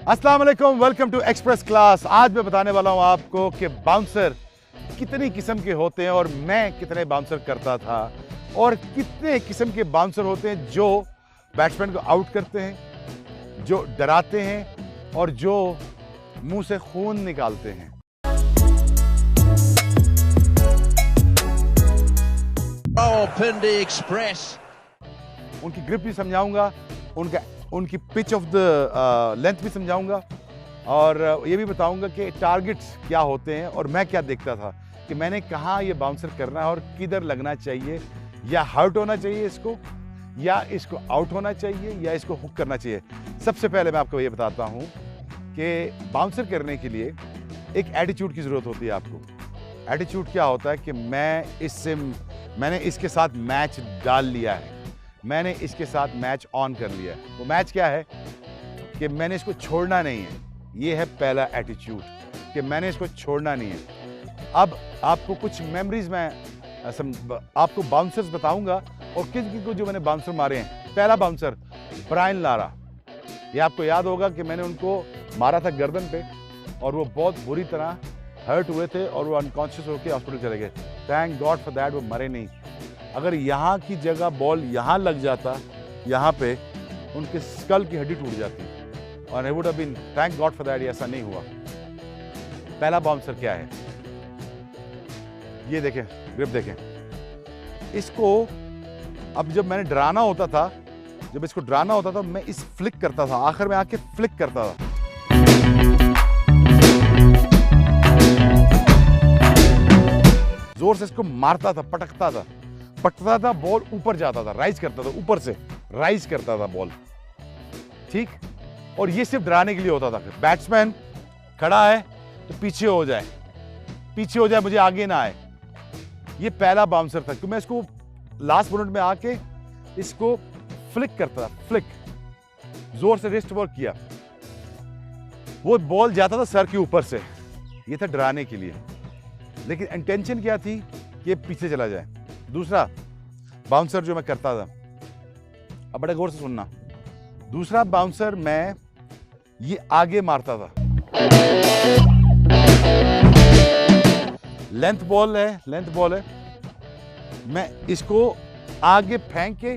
अस्सलाम वालेकुम, welcome to express class. आज मैं बताने वाला हूं आपको कि बाउंसर कितनी किस्म के होते हैं और मैं कितने बाउंसर करता था और कितने किस्म के बाउंसर होते हैं जो बैट्समैन को आउट करते हैं, जो डराते हैं और जो मुंह से खून निकालते हैं। उनकी ग्रिप भी समझाऊंगा, उनकी पिच ऑफ द लेंथ भी समझाऊंगा और ये भी बताऊंगा कि टारगेट्स क्या होते हैं और मैं क्या देखता था कि मैंने कहाँ ये बाउंसर करना है और किधर लगना चाहिए, या हर्ट होना चाहिए इसको, या इसको आउट होना चाहिए, या इसको हुक करना चाहिए। सबसे पहले मैं आपको ये बताता हूँ कि बाउंसर करने के लिए एक एटीट्यूड की ज़रूरत होती है आपको। एटीट्यूड क्या होता है कि मैंने इसके साथ मैच डाल लिया है, मैंने इसके साथ मैच ऑन कर लिया है। वो मैच क्या है कि मैंने इसको छोड़ना नहीं है। ये है पहला एटीट्यूड कि मैंने इसको छोड़ना नहीं है। अब आपको कुछ मेमोरीज मैं आपको बाउंसर्स बताऊंगा और किन को जो मैंने बाउंसर मारे हैं। पहला बाउंसर ब्रायन लारा, ये आपको याद होगा कि मैंने उनको मारा था गर्दन पे और वो बहुत बुरी तरह हर्ट हुए थे और वो अनकॉन्शियस होकर हॉस्पिटल चले गए। थैंक गॉड फॉर दैट, वो मरे नहीं। अगर यहाँ की जगह बॉल यहाँ लग जाता, यहाँ पे उनके स्कल की हड्डी टूट जाती और I would have been, thank God for that, ऐसा नहीं हुआ। पहला बाउंसर क्या है, ये देखें, ग्रिप देखें। इसको अब जब मैंने डराना होता था, जब इसको डराना होता था मैं इस फ्लिक करता था, आखिर में आके फ्लिक करता था। जोर से इसको मारता था, पटकता था, बॉल ऊपर जाता था, राइज करता था, ऊपर से राइज करता था बॉल, ठीक। और ये सिर्फ डराने के लिए होता था। बैट्समैन खड़ा है तो पीछे हो जाए, मुझे आगे ना आए। ये पहला बाउंसर था कि मैं इसको लास्ट मिनट में आके इसको फ्लिक करता था, फ्लिक, जोर से रिस्ट वर्क किया, वो बॉल जाता था सर के ऊपर से। ये था डराने के लिए, लेकिन इंटेंशन क्या थी कि पीछे चला जाए। दूसरा बाउंसर जो मैं करता था, अब बड़े गौर से सुनना, दूसरा बाउंसर मैं ये आगे मारता था। लेंथ बॉल है, मैं इसको आगे फेंक के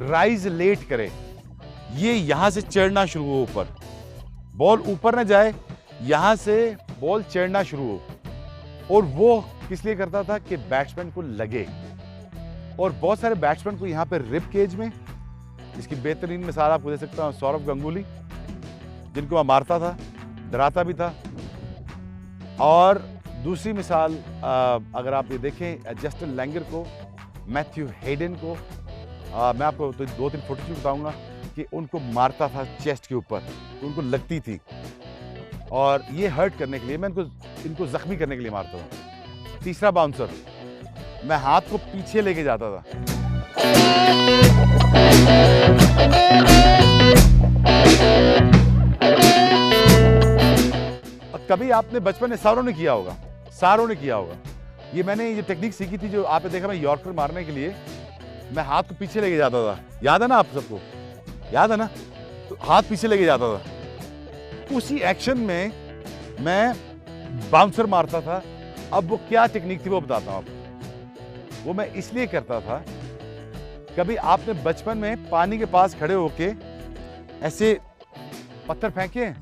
राइज लेट करे, ये यहां से चढ़ना शुरू हो ऊपर, बॉल ऊपर ना जाए, यहां से बॉल चढ़ना शुरू हो। और वो किस लिए करता था कि बैट्समैन को लगे। और बहुत सारे बैट्समैन को यहाँ पे रिब केज में, इसकी बेहतरीन मिसाल आपको दे सकता हूँ सौरव गंगुली, जिनको मैं मारता था, डराता भी था। और दूसरी मिसाल अगर आप ये देखें, जस्टिन लैंगर को, मैथ्यू हेडन को, मैं आपको तो 2-3 फोटो बताऊंगा कि उनको मारता था चेस्ट के ऊपर, तो उनको लगती थी। और ये हर्ट करने के लिए, मैं इनको जख्मी करने के लिए मारता था। तीसरा बाउंसर, मैं हाथ को पीछे लेके जाता था। कभी आपने बचपन में सारों ने किया होगा, ये मैंने ये टेक्निक सीखी थी, जो आपने देखा मैं यॉर्कर मारने के लिए मैं हाथ को पीछे लेके जाता था। याद है ना, आप सबको याद है ना, तो हाथ पीछे लेके जाता था। उसी एक्शन में मैं बाउंसर मारता था। अब वो क्या टेक्निक थी वो बताता हूं आपको। वो मैं इसलिए करता था, कभी आपने बचपन में पानी के पास खड़े होके ऐसे पत्थर फेंके हैं?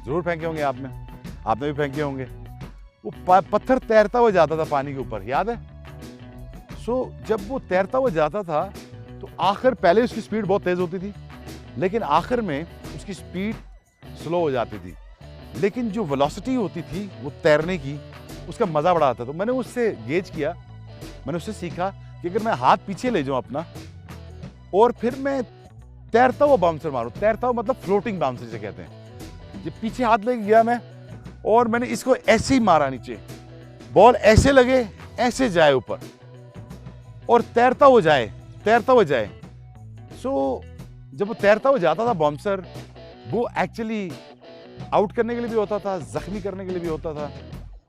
जरूर फेंके होंगे आपने भी फेंके होंगे। वो पत्थर तैरता हुआ जाता था पानी के ऊपर, याद है? जब वो तैरता हुआ जाता था तो पहले उसकी स्पीड बहुत तेज होती थी, लेकिन आखिर में उसकी स्पीड स्लो हो जाती थी। लेकिन जो वेलोसिटी होती थी वो तैरने की, उसका मजा बड़ा आता था। तो मैंने उससे गेज किया, मैंने उससे सीखा कि अगर मैं हाथ पीछे ले जाऊं अपना और फिर मैं तैरता हुआ बाउंसर मारूं, तैरता हुआ मतलब फ्लोटिंग बाउंसर जिसे कहते हैं। जब पीछे हाथ लेके गया मैं और मैंने इसको ऐसे ही मारा नीचे, बॉल ऐसे लगे, ऐसे जाए ऊपर और तैरता हुआ जाए। जब वो तैरता हुआ जाता था बाउंसर, वो एक्चुअली आउट करने के लिए भी होता था, जख्मी करने के लिए भी होता था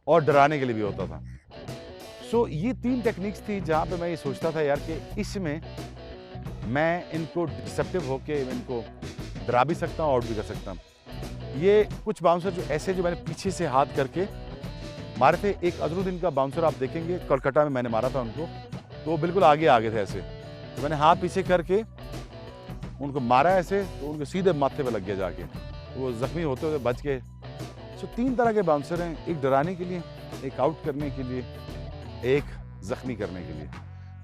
और डराने के लिए भी होता था। ये 3 टेक्निक्स थी जहां पे मैं ये सोचता था यार कि इसमें मैं इनको डिसेप्टिव होके इनको डरा भी सकता हूँ, आउट भी कर सकता हूँ। ये कुछ बाउंसर जो ऐसे जो मैंने पीछे से हाथ करके मारे थे, एक अजरुद्दीन का बाउंसर आप देखेंगे कोलकाता में मैंने मारा था उनको, तो वो बिल्कुल आगे थे ऐसे, तो मैंने हाथ पीछे करके उनको मारा ऐसे, तो उनको सीधे माथे पे लग गया जाके, तो वो जख्मी होते हुए बच गए। सो 3 तरह के बाउंसर हैं, एक डराने के लिए, एक आउट करने के लिए, एक जख्मी करने के लिए।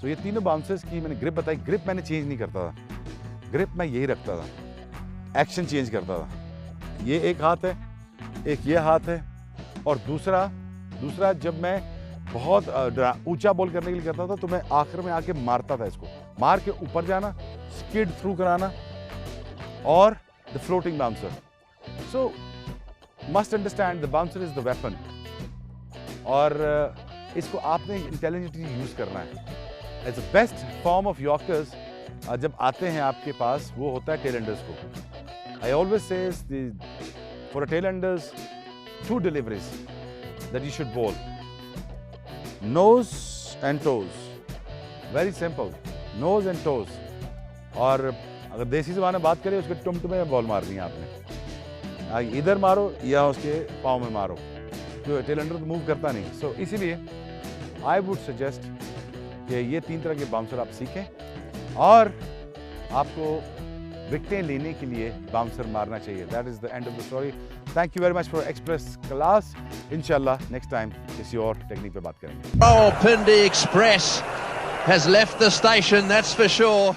तो ये तीनों बाउंसर्स की मैंने ग्रिप बताई। ग्रिप मैंने चेंज नहीं करता था, ग्रिप मैं यही रखता था, एक्शन चेंज करता था। ये एक हाथ है, एक ये हाथ है, और दूसरा जब मैं बहुत ऊंचा बॉल करने के लिए करता था तो मैं आखिर में आके मारता था, इसको मार के ऊपर जाना, स्किड थ्रू कराना, और the floating bouncer. So must understand the bouncer is the weapon, और इसको आपने इंटेलिजेंटली यूज करना है। As a best form of yorkers जब आते हैं आपके पास, वो होता है टेल एंडर्स को। I always say for a tell Anders 2 deliveries that you should bowl. Nose and toes. Very simple. Nose and toes. और अगर देसी ज़बान में बात करें, उसके टुमटुमे में बॉल मारनी है आपने, इधर मारो या उसके पाँव में मारो, जो टेल एंडर तो मूव करता नहीं। सो इसीलिए आई वुड सजेस्ट कि ये 3 तरह के बाउंसर आप सीखें, और आपको विकेटें लेने के लिए बाउंसर मारना चाहिए। That is the end of the story. Thank you very much for express class. इंशाल्लाह नेक्स्ट टाइम किसी और टेक्निक पे बात करेंगे। Oh, Pindi Express has left the station, that's for sure.